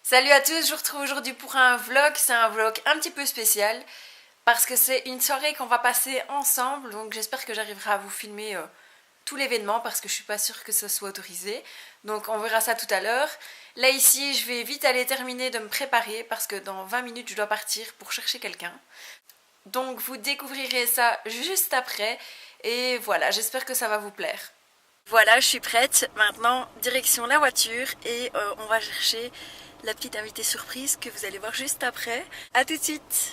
Salut à tous, je vous retrouve aujourd'hui pour un vlog. C'est un vlog un petit peu spécial parce que c'est une soirée qu'on va passer ensemble. Donc j'espère que j'arriverai à vous filmer tout l'événement parce que je suis pas sûre que ce soit autorisé. Donc on verra ça tout à l'heure. Là ici je vais vite aller terminer de me préparer parce que dans 20 minutes je dois partir pour chercher quelqu'un. Donc vous découvrirez ça juste après et voilà, j'espère que ça va vous plaire. Voilà, je suis prête. Maintenant, direction la voiture et on va chercher la petite invitée surprise que vous allez voir juste après. A tout de suite.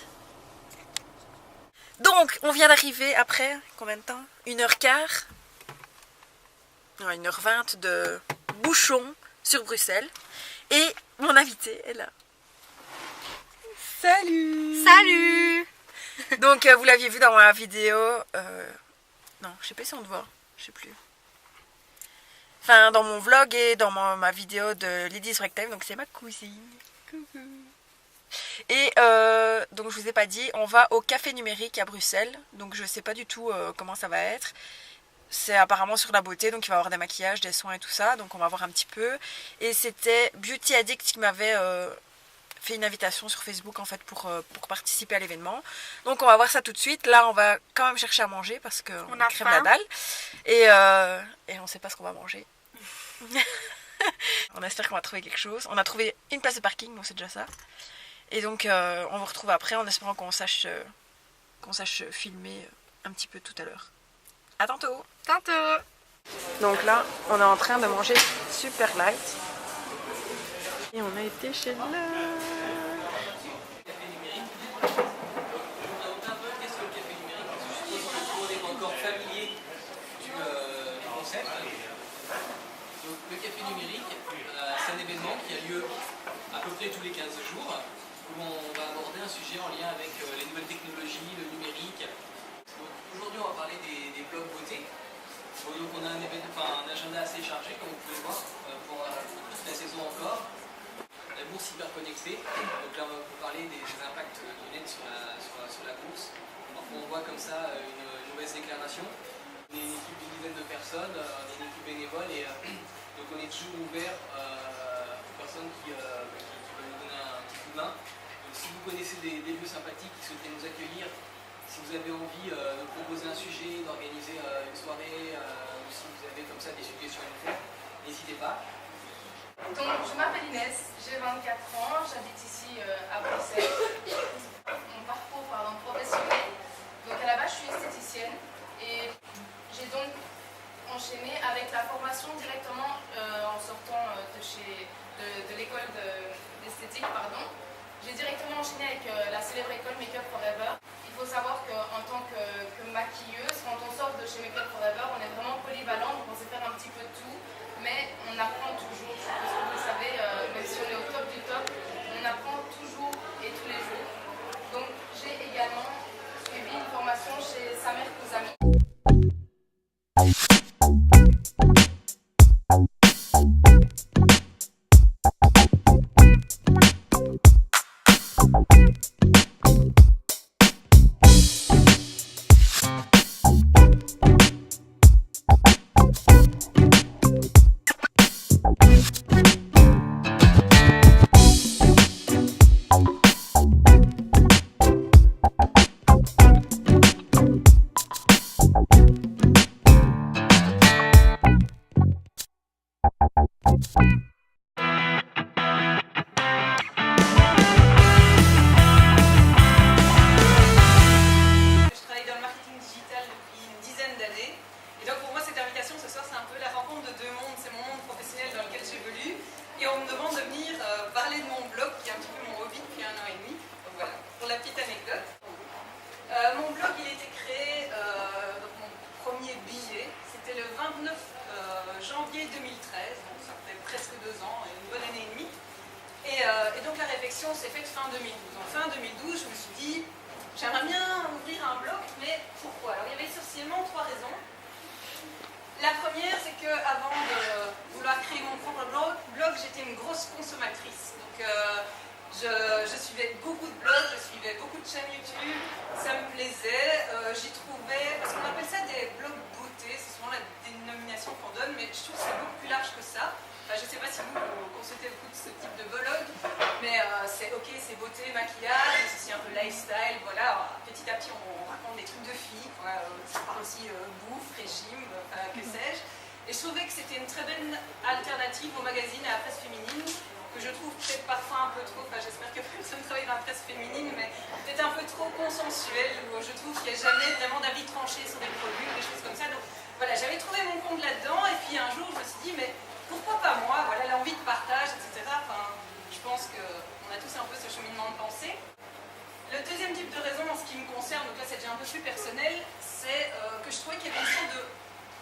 Donc, on vient d'arriver après, combien de temps? 1h15 Non, 1h20 de bouchon sur Bruxelles. Et mon invité est là. Salut! Salut! Donc, vous l'aviez vu dans ma vidéo. Non, je sais pas si on te voit. Je sais plus. Enfin, dans mon vlog et dans ma vidéo de Ladies Ragtime, donc c'est ma cousine. Coucou. Et donc je vous ai pas dit, on va au café numérique à Bruxelles. Donc je sais pas du tout comment ça va être. C'est apparemment sur la beauté, donc il va y avoir des maquillages, des soins et tout ça. Donc on va voir un petit peu. Et c'était Beauty Addict qui m'avait fait une invitation sur Facebook en fait pour participer à l'événement. Donc on va voir ça tout de suite. Là on va quand même chercher à manger parce qu'on crève la dalle. Et on sait pas ce qu'on va manger. On espère qu'on va trouver quelque chose. On a trouvé une place de parking, donc c'est déjà ça. Et donc on vous retrouve après en espérant qu'on sache filmer un petit peu tout à l'heure. À tantôt. Tantôt. Donc là on est en train de manger super light. Et on a été chez là. Donc, le café numérique, c'est un événement qui a lieu à peu près tous les 15 jours, où on va aborder un sujet en lien avec les nouvelles technologies, le numérique. Aujourd'hui, on va parler des blogs beauté. Donc, on a un agenda assez chargé, comme vous pouvez voir, pour toute la saison encore. La bourse hyper connectée. Donc là, on va parler des impacts du net sur la bourse. Parfois, on voit comme ça une mauvaise déclaration. On est une équipe d'une dizaine de personnes, on est une équipe bénévole et donc on est toujours ouvert aux personnes qui veulent nous donner un petit coup de main. Donc si vous connaissez des lieux sympathiques qui souhaiteraient nous accueillir, si vous avez envie de proposer un sujet, d'organiser une soirée, ou si vous avez comme ça des suggestions à nous faire, n'hésitez pas. Donc, je m'appelle Inès, j'ai 24 ans, j'habite ici à Bruxelles. Mon parcours professionnel. Donc à la base, je suis esthéticienne et j'ai donc enchaîné avec la formation directement en sortant de l'école d'esthétique. J'ai directement enchaîné avec la célèbre école Make Up Forever. Il faut savoir qu'en tant que maquilleuse, quand on sort de chez Make Up Forever, on est vraiment polyvalent, donc on sait faire un petit peu de tout, mais on apprend toujours. Parce que vous le savez, même si on est au top du top, on apprend toujours et tous les jours. Donc j'ai également suivi une formation chez Samer Kouzami. Mon blog il a été créé, donc mon premier billet, c'était le 29 janvier 2013, donc ça fait presque 2 ans, une bonne année et demie. Et donc la réflexion s'est faite fin 2012. En fin 2012, je me suis dit, j'aimerais bien ouvrir un blog, mais pourquoi? Alors il y avait essentiellement 3 raisons. La première, c'est qu'avant de vouloir créer mon propre blog, j'étais une grosse consommatrice. Donc je suivais beaucoup de blogs, je suivais beaucoup de chaînes YouTube, ça me plaisait, j'y trouvais, parce qu'on appelle ça des blogs beauté, c'est souvent la dénomination mais je trouve que c'est beaucoup plus large que ça. Enfin, je ne sais pas si vous consultez beaucoup de ce type de blog, beauté, maquillage, mais aussi un peu lifestyle, voilà. Petit à petit, on raconte des trucs de filles, quoi. Ça parle aussi bouffe, régime, que sais-je. Et je trouvais que c'était une très belle alternative au magazine et à la presse féminine, que je trouve peut-être parfois un peu trop, enfin j'espère que personne ne travaille dans la presse féminine, mais peut-être un peu trop consensuel, où je trouve qu'il n'y a jamais vraiment d'avis tranché sur des produits, des choses comme ça. Donc voilà, j'avais trouvé mon compte là-dedans, et puis un jour je me suis dit, mais pourquoi pas moi, voilà, l'envie de partage, etc. Enfin, je pense qu'on a tous un peu ce cheminement de pensée. Le deuxième type de raison en ce qui me concerne, donc là c'est déjà un peu plus personnel, c'est que je trouvais qu'il y avait une sorte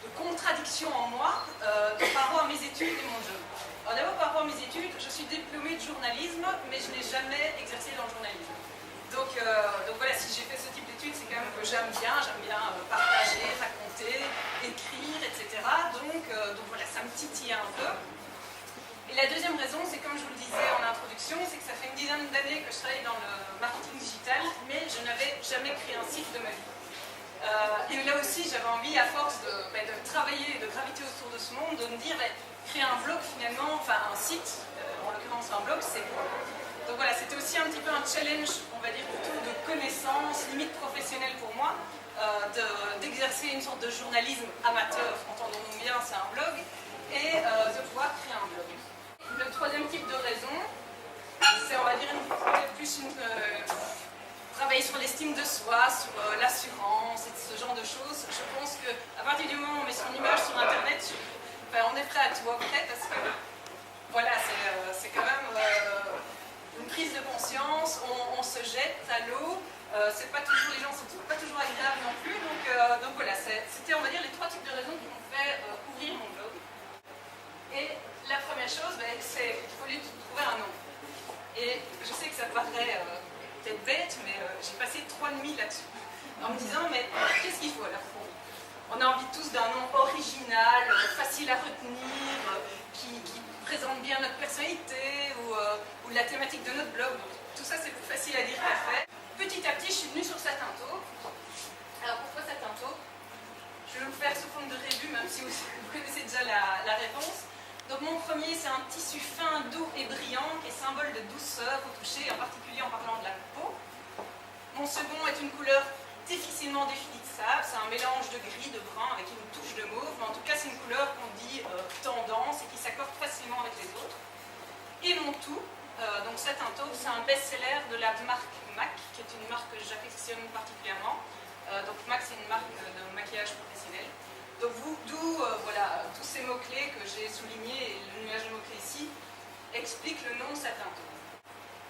de contradiction en moi par rapport à mes études et mon job. Alors d'abord par rapport à mes études, je suis diplômée de journalisme, mais je n'ai jamais exercé dans le journalisme. Donc voilà, si j'ai fait ce type d'études, c'est quand même que j'aime bien partager, raconter, écrire, etc. Donc voilà, ça me titille un peu. Et la deuxième raison, c'est comme je vous le disais en introduction, c'est que ça fait une dizaine d'années que je travaille dans le marketing digital, mais je n'avais jamais créé un site de ma vie. Et là aussi, j'avais envie, à force de travailler et de graviter autour de ce monde, de me dire, créer un blog finalement, enfin un site, en l'occurrence un blog, c'est quoi? Donc voilà, c'était aussi un petit peu un challenge, on va dire plutôt de connaissances, limite professionnelle pour moi, d'exercer une sorte de journalisme amateur, entendons-nous bien, c'est un blog, et de pouvoir créer un blog. Le troisième type de raison, c'est, on va dire, peut-être plus travailler sur l'estime de soi, sur l'assurance et ce genre de choses. Je pense qu'à partir du moment où on met son image sur Internet, on est prêt à tout après, parce que voilà, c'est quand même une prise de conscience, on se jette à l'eau, c'est pas toujours, les gens sont pas toujours agréables non plus, donc voilà, c'était, on va dire, les trois types de raisons qui m'ont fait ouvrir mon blog. Et la première chose, c'est qu'il faut lui trouver un nom. Et je sais que ça paraît peut-être bête, mais j'ai passé 3 nuits là-dessus, en me disant, mais qu'est-ce qu'il faut à la fois? On a envie tous d'un nom original, facile à retenir, qui présente bien notre personnalité ou la thématique de notre blog. Donc, tout ça, c'est plus facile à dire qu'à faire. Petit à petit, je suis venue sur Satinto. Alors, pourquoi Satinto? Je vais vous faire sous forme de rébut, même si vous connaissez déjà la réponse. Donc mon premier, c'est un tissu fin, doux et brillant qui est symbole de douceur au toucher, en particulier en parlant de la peau. Mon second est une couleur difficilement définissable, c'est un mélange de gris, de brun avec une touche de mauve, mais en tout cas c'est une couleur qu'on dit tendance et qui s'accorde facilement avec les autres. Et mon tout, donc Satinto, c'est un best-seller de la marque MAC, qui est une marque que j'affectionne particulièrement. Donc MAC, c'est une marque de maquillage professionnel. Donc d'où voilà, tous ces mots-clés que j'ai soulignés, et le nuage de mots-clés ici, explique le nom Satinto.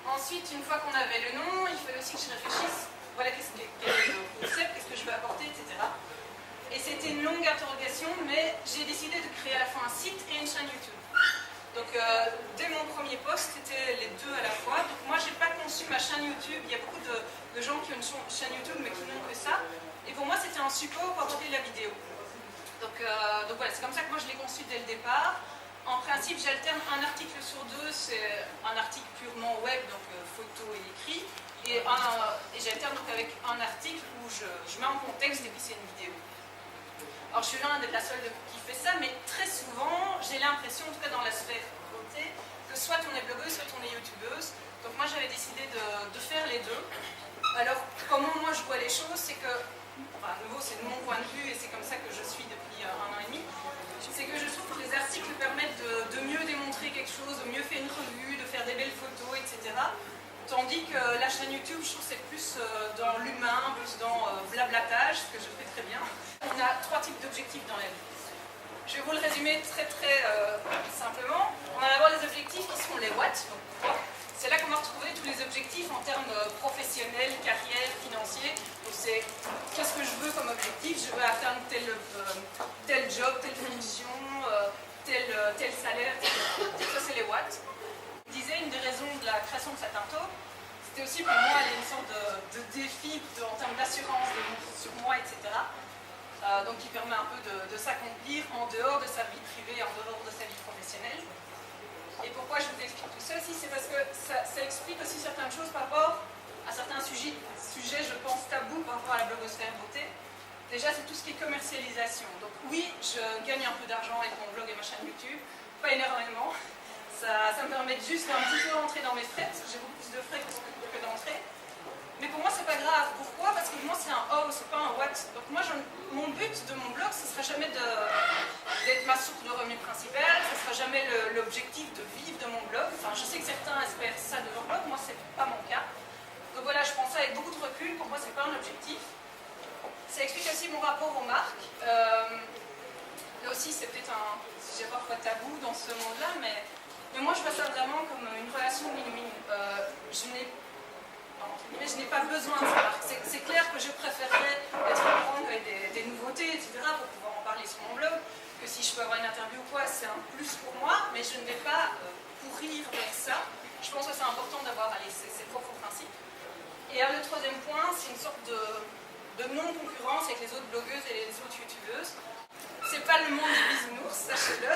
Ensuite, une fois qu'on avait le nom, il fallait aussi que je réfléchisse, voilà quel est le concept, qu'est-ce que je veux apporter, etc. Et c'était une longue interrogation, mais j'ai décidé de créer à la fois un site et une chaîne YouTube. Donc dès mon premier post, c'était les deux à la fois. Donc moi, j'ai pas conçu ma chaîne YouTube, il y a beaucoup de gens qui ont une chaîne YouTube, mais qui n'ont que ça. Et pour moi, c'était un support pour apporter de la vidéo. Donc voilà, c'est comme ça que moi je l'ai conçu dès le départ. En principe, j'alterne un article sur deux, c'est un article purement web, donc photo et écrit, et j'alterne donc avec un article où je mets en contexte et puis c'est une vidéo. Alors je suis loin d'être la seule qui fait ça, mais très souvent, j'ai l'impression, en tout cas dans la sphère beauté, que soit on est blogueuse, soit on est youtubeuse. Donc moi j'avais décidé de faire les deux. Alors comment moi je vois les choses, c'est que, à nouveau c'est de mon point de vue et c'est comme ça que je suis depuis 1 an et demi, c'est que je trouve que les articles permettent de mieux démontrer quelque chose, de mieux faire une revue, de faire des belles photos, etc. Tandis que la chaîne YouTube, je trouve que c'est plus dans l'humain, plus dans blablatage, ce que je fais très bien. On a 3 types d'objectifs dans la vie. Je vais vous le résumer très simplement. On va avoir les objectifs qui sont les what. C'est là qu'on va retrouver tous les objectifs en termes professionnels, carrière, financiers. Donc c'est qu'est-ce que je veux comme objectif? Je veux atteindre tel job, telle fonction, tel salaire, etc. Ça c'est les what. Je disais, une des raisons de la création de Satinto, c'était aussi pour moi une sorte de défi en termes d'assurance sur moi, etc. Donc qui permet un peu de s'accomplir en dehors de sa vie privée, en dehors de sa vie professionnelle. Et pourquoi je vous explique tout ça aussi, c'est parce que ça explique aussi certaines choses par rapport à certains sujets, je pense, tabous par rapport à la blogosphère beauté. Déjà, c'est tout ce qui est commercialisation. Donc oui, je gagne un peu d'argent avec mon blog et ma chaîne YouTube, pas énormément. Ça me permet juste d'un petit peu rentrer dans mes frais, parce que j'ai beaucoup plus de frais que dans wow, c'est pas un what. Donc moi, mon but de mon blog, ce sera jamais d'être ma source de revenus principale, ce sera jamais l'objectif de vivre de mon blog. Enfin, je sais que certains espèrent ça de leur blog, moi c'est pas mon cas. Donc voilà, je prends ça avec beaucoup de recul, pour moi c'est pas un objectif. Ça explique aussi mon rapport aux marques. Là aussi, c'est peut-être un sujet parfois tabou dans ce monde-là, mais moi je vois ça vraiment comme une relation win-win. Je n'ai pas besoin de ça. C'est clair que je préférerais être au courant des nouveautés, etc., pour pouvoir en parler sur mon blog, que si je peux avoir une interview ou quoi, c'est un plus pour moi, mais je ne vais pas courir vers ça. Je pense que c'est important d'avoir ses propres principes. Et le troisième point, c'est une sorte de non-concurrence avec les autres blogueuses et les autres youtubeuses. C'est pas le monde du bisounours, sachez-le.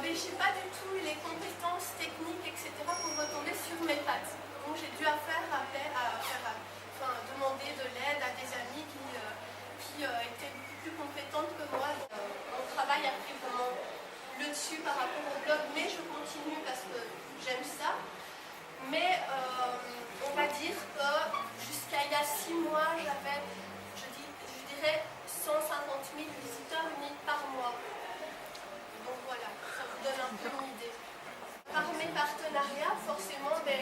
J'ai pas du tout les compétences techniques, etc. pour retomber sur mes pattes. Donc j'ai dû demander de l'aide à des amis qui étaient beaucoup plus compétentes que moi. Mon travail a pris vraiment le dessus par rapport au blog, mais je continue parce que j'aime ça. Mais on va dire que jusqu'à il y a 6 mois, j'avais, je dirais, 150 000 visiteurs uniques par mois. Donc voilà, ça vous donne un peu une idée. Par mes partenariats, forcément, j'ai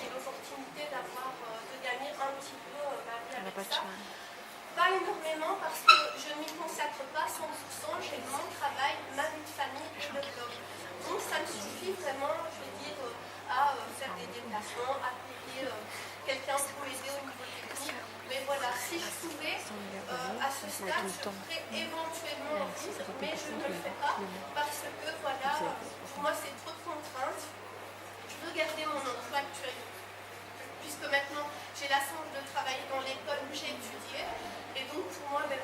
l'opportunité de gagner un petit peu ma vie avec ça. Pas énormément parce que je ne m'y consacre pas 100%, j'ai mon travail, ma vie de famille et le blog. Donc ça me suffit vraiment, je vais dire, à faire des déplacements, à payer quelqu'un pour aider au niveau technique. Mais voilà, si je pouvais, à ce stade, je ferais éventuellement en vivre, mais je ne le fais pas parce que voilà, pour moi c'est trop de contraintes. Je veux garder mon emploi actuel, puisque maintenant j'ai la chance de travailler dans l'école où j'ai étudié. Et donc pour moi, moi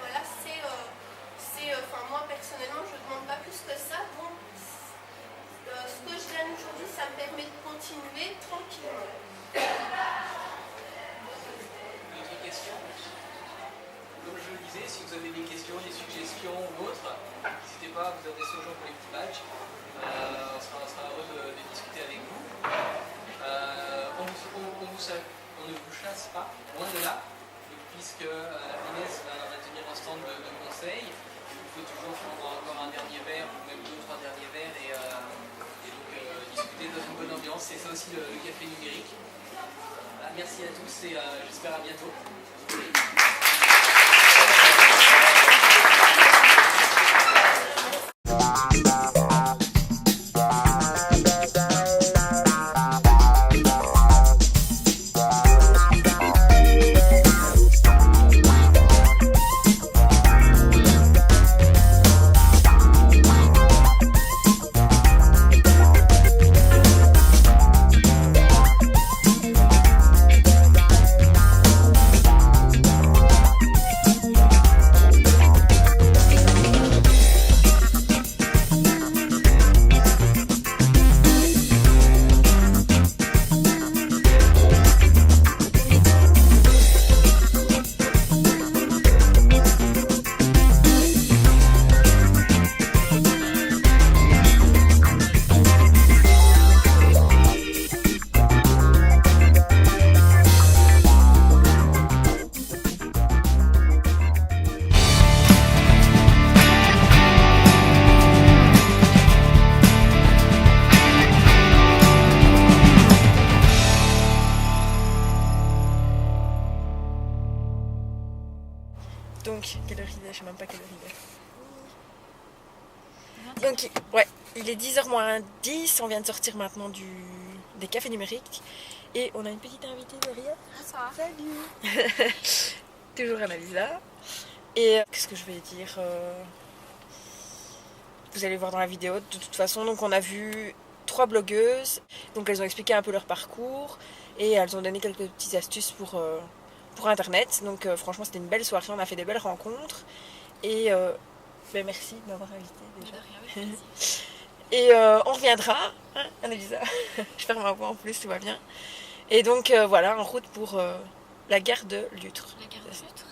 personnellement, je ne demande pas plus que ça. Donc ce que je gagne aujourd'hui, ça me permet de continuer tranquillement. questions. Comme je le disais, si vous avez des questions, des suggestions ou autres, n'hésitez pas à vous adresser aux gens pour les petits badges. On sera heureux de discuter avec vous. On ne vous chasse pas, loin de là, puisque la Inès va tenir un stand de conseils. Vous pouvez toujours prendre encore un dernier verre, ou même 2 ou 3 derniers verres, et donc discuter dans une bonne ambiance. C'est ça aussi le café numérique. Voilà, merci à tous et j'espère à bientôt. Donc, quelle heure il est? Je sais même pas quelle heure il est. Donc, ouais, il est 10h moins 10, on vient de sortir maintenant des cafés numériques. Et on a une petite invitée derrière. Bonsoir. Salut. Toujours Annalisa. Et qu'est-ce que je vais dire vous allez voir dans la vidéo de toute façon. Donc on a vu 3 blogueuses. Donc elles ont expliqué un peu leur parcours. Et elles ont donné quelques petites astuces pour Internet. Donc franchement c'était une belle soirée. On a fait des belles rencontres. Et ben, merci de m'avoir invitée déjà. Et on reviendra, hein, Annalisa. Je ferme ma voix en plus, tout va bien. Et donc voilà, en route pour la gare de Lutre. La gare de Lutre.